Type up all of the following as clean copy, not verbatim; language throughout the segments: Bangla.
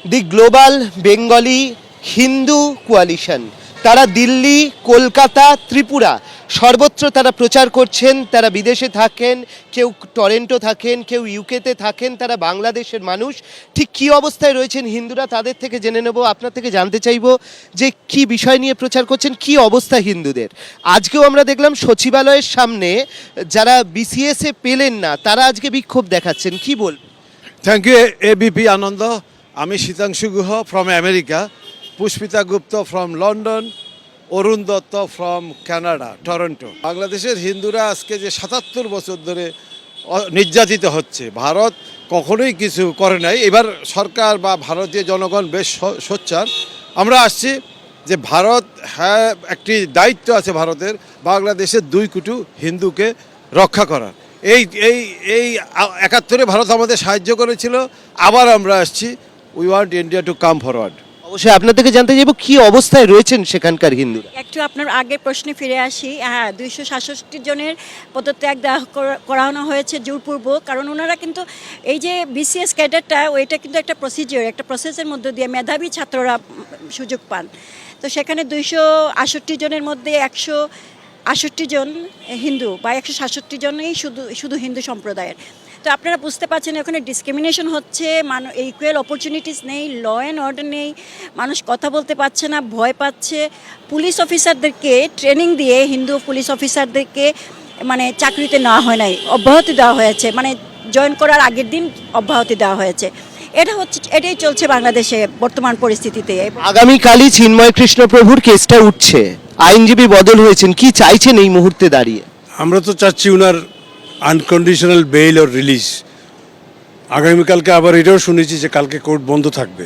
The global Bengali Hindu coalition, তারা দিল্লি, কলকাতা, ত্রিপুরা সর্বত্র তারা প্রচার করছেন। তারা বিদেশে থাকেন, কেউ টরেন্টো থাকেন, কেউ ইউকেতে থাকেন, তারা বাংলাদেশের মানুষ। ঠিক কী অবস্থায় রয়েছেন হিন্দুরা তাদের থেকে জেনে নেব। আপনার থেকে জানতে চাইব যে কি বিষয় নিয়ে প্রচার করছেন, কি অবস্থা হিন্দুদের। আজকেও আমরা দেখলাম সচিবালয়ের সামনে যারা বিসিএসে পেলেন না তারা আজকে বিক্ষোভ দেখাচ্ছেন, কি বল? থ্যাংক ইউ এবিপি আনন্দ। আমি Sitanshu Guha from America, Pushpita Gupta from London, Arun Dutta from Canada, Toronto. বাংলাদেশের হিন্দুরা আজকে যে ৭৭ বছর ধরে নির্যাতিত হচ্ছে, ভারত কখনোই কিছু করে নাই। এবার সরকার বা ভারতীয় জনগণ বেশ সোচ্চার। আমরা আসছি যে ভারত, হ্যাঁ, একটি দায়িত্ব আছে ভারতের বাংলাদেশের 2 কোটি হিন্দুকে রক্ষা করার। এই এই এই ৭১ ভারত আমাদের সাহায্য করেছিল। আবার আমরা আসছি, we want India to come forward. অবশ্যই আপনার থেকে জানতে চাইব কি অবস্থায় রয়েছেন সেখানকার হিন্দুরা। একটু আপনার আগের প্রশ্নে ফিরে আসি। হ্যাঁ, 266 জনের পদত্যাগ করানো হয়েছে জোরপূর্বক। কারণ ওনারা কিন্তু এই যে বিসিএস ক্যাডারটা, ওইটা কিন্তু একটা প্রসিজিওর, একটা প্রসেসের মধ্যে দিয়ে মেধাবী ছাত্ররা সুযোগ পান। তো সেখানে 268 জনের মধ্যে 168 জন হিন্দু বা 167 জনই শুধু হিন্দু সম্প্রদায়ের। তো আপনারা বুঝতে পারছেন ওখানে ডিসক্রিমিনেশন হচ্ছে, ইকুয়াল অপরচুনিটিস নেই, ল অ্যান্ড অর্ডার নেই, মানুষ কথা বলতে পারছে না, ভয় পাচ্ছে। পুলিশ অফিসারদেরকে ট্রেনিং দিয়ে হিন্দু পুলিশ অফিসারদেরকে মানে চাকরিতে নেওয়া হয় নাই, অব্যাহতি দেওয়া হয়েছে, মানে জয়েন করার আগের দিন অব্যাহতি দেওয়া হয়েছে। এটাই চলছে বাংলাদেশে বর্তমান পরিস্থিতিতে। আগামীকালই চিন্ময় কৃষ্ণ প্রভুর কেসটা উঠছে, আইনজীবী বদল হয়েছেন, কি চাইছেন এই মুহূর্তে দাঁড়িয়ে? আমরা তো চাচ্ছি ওনার আনকন্ডিশনাল বেইল ওর রিলিজ। আগামীকালকে আবার এটাও শুনেছি যে কালকে কোর্ট বন্ধ থাকবে।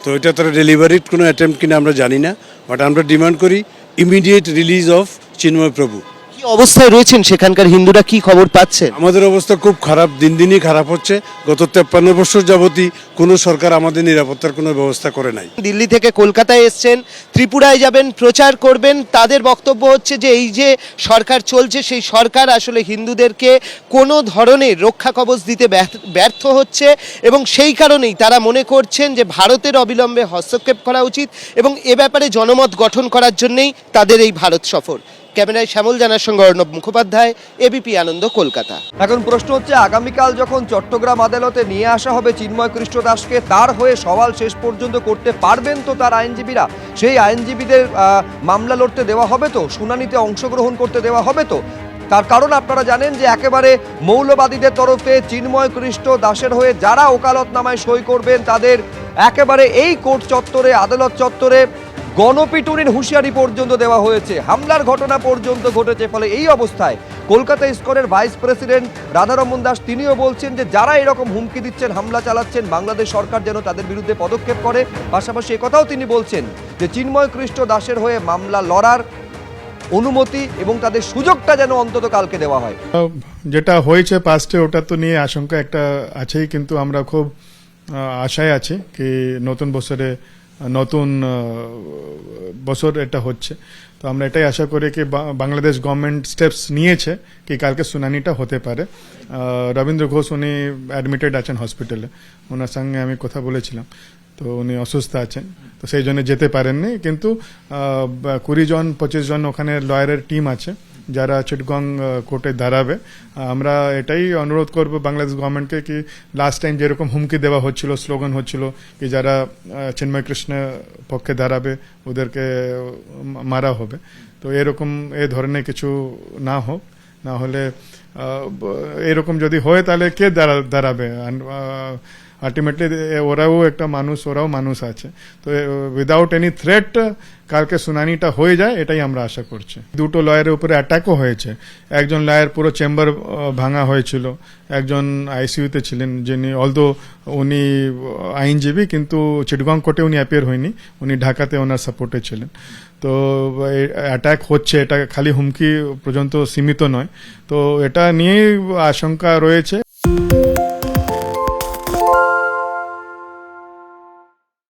তো এটা তারা ডেলিভারির কোনো অ্যাটেম্প্ট কিনা আমরা জানি না, বাট আমরা ডিমান্ড করি ইমিডিয়েট রিলিজ অফ চিন্ময় প্রভু। কি অবস্থায় রয়েছেন সেখানকার হিন্দুরা, কি খবর পাচ্ছেন? আমাদের অবস্থা খুব খারাপ, দিন দিনই খারাপ হচ্ছে। গত 53 বছর যাবতই কোনো সরকার আমাদের নিরাপত্তার কোনো ব্যবস্থা করে নাই। দিল্লি থেকে কলকাতায় এসছেন, ত্রিপুরায় যাবেন, প্রচার করবেন। তাদের বক্তব্য হচ্ছে যে এই যে সরকার চলছে সেই সরকার আসলে হিন্দুদেরকে কোনো ধরনের রক্ষা কবচ দিতে ব্যর্থ হচ্ছে এবং সেই কারণেই তারা মনে করছেন যে ভারতের অবিলম্বে হস্তক্ষেপ করা উচিত এবং এ ব্যাপারে জনমত গঠন করার জন্যই তাদের এই ভারত সফর। ক্যামেরায় শ্যামল জানার সঙ্গে অর্ণব মুখোপাধ্যায়, এবিপি আনন্দ, কলকাতা। এখন প্রশ্ন হচ্ছে, আগামীকাল যখন চট্টগ্রাম আদালতে নিয়ে আসা হবে চিন্ময় কৃষ্ণ দাসকে, তার হয়ে সওয়াল শেষ পর্যন্ত করতে পারবেন তো তার আইনজীবীরা? সেই আইনজীবীদের মামলা লড়তে দেওয়া হবে তো? শুনানিতে অংশগ্রহণ করতে দেওয়া হবে তো? তার কারণ আপনারা জানেন যে একেবারে মৌলবাদীদের তরফে চিন্ময় কৃষ্ণ দাসের হয়ে যারা ওকালতনামায় সই করবেন তাদের একেবারে এই কোর্ট চত্বরে, আদালত চত্বরে গণপিটুনির হুঁশিয়ারি পর্যন্ত দেওয়া হয়েছে, হামলার ঘটনা পর্যন্ত ঘটেছে। ফলে এই অবস্থায় কলকাতা ইসকনের ভাইস প্রেসিডেন্ট রাধারমন দাস তিনিও বলছেন যে যারা এরকম হুমকি দিচ্ছেন, হামলা চালাচ্ছেন, বাংলাদেশ সরকার যেন তাদের বিরুদ্ধে পদক্ষেপ করে। পাশাপাশি একথাও তিনি বলছেন যে চিন্ময় কৃষ্ণ দাসের হয়ে মামলা লড়ার অনুমতি এবং তাদের সুযোগটা যেন অন্তত কালকে দেওয়া হয়। যেটা হয়েছে পাস্টে ওটা তো নিয়ে আশঙ্কা একটা আছেই, কিন্তু আমরা খুব আশায় আছি কি নতুন বছরে নতুন বছর এটা হচ্ছে। তো আমরা এটাই আশা করি কি বাংলাদেশ গভর্নমেন্ট স্টেপস নিয়েছে কি কালকে শুনানিটা হতে পারে। রবীন্দ্র ঘোষ উনি অ্যাডমিটেড আছেন হসপিটালে, ওনার সঙ্গে আমি কথা বলেছিলাম, তো উনি অসুস্থ আছেন, তো সেই জন্য যেতে পারেননি। কিন্তু 20 জন 25 জন ওখানে লয়ারের টিম আছে যারা চিটগং কোর্টে দাঁড়াবে। আমরা এটাই অনুরোধ করব বাংলাদেশ গভর্নমেন্টকে কি লাস্ট টাইম যেরকম হুমকি দেওয়া হচ্ছিল, স্লোগান হচ্ছিল কি যারা চিন্ময় কৃষ্ণের পক্ষে দাঁড়াবে ওদেরকে মারা হবে, তো এরকম এ ধরনের কিছু না হোক। না হলে এরকম যদি হয় তাহলে কে দাঁড়াবে? আলটিমেটলি ওরাও একটা মানুষ, ওরাও মানুষ আছে। তো উইদাউট এনি থ্রেট কালকে শুনানিটা হয়ে যায়, এটাই আমরা আশা করছি। 2টো লয়ারের উপরে অ্যাটাকও হয়েছে। একজন লয়ার পুরো চেম্বার ভাঙা হয়েছিল, একজন আইসিইউতে ছিলেন, যিনি অলদো উনি আইনজীবী কিন্তু চিটগং কোর্টে উনি অ্যাপিয়ার হয়নি, উনি ঢাকাতে ওনার সাপোর্টে ছিলেন। তো অ্যাটাক হচ্ছে, এটা খালি হুমকি পর্যন্ত সীমিত নয়, তো এটা নিয়েই আশঙ্কা রয়েছে।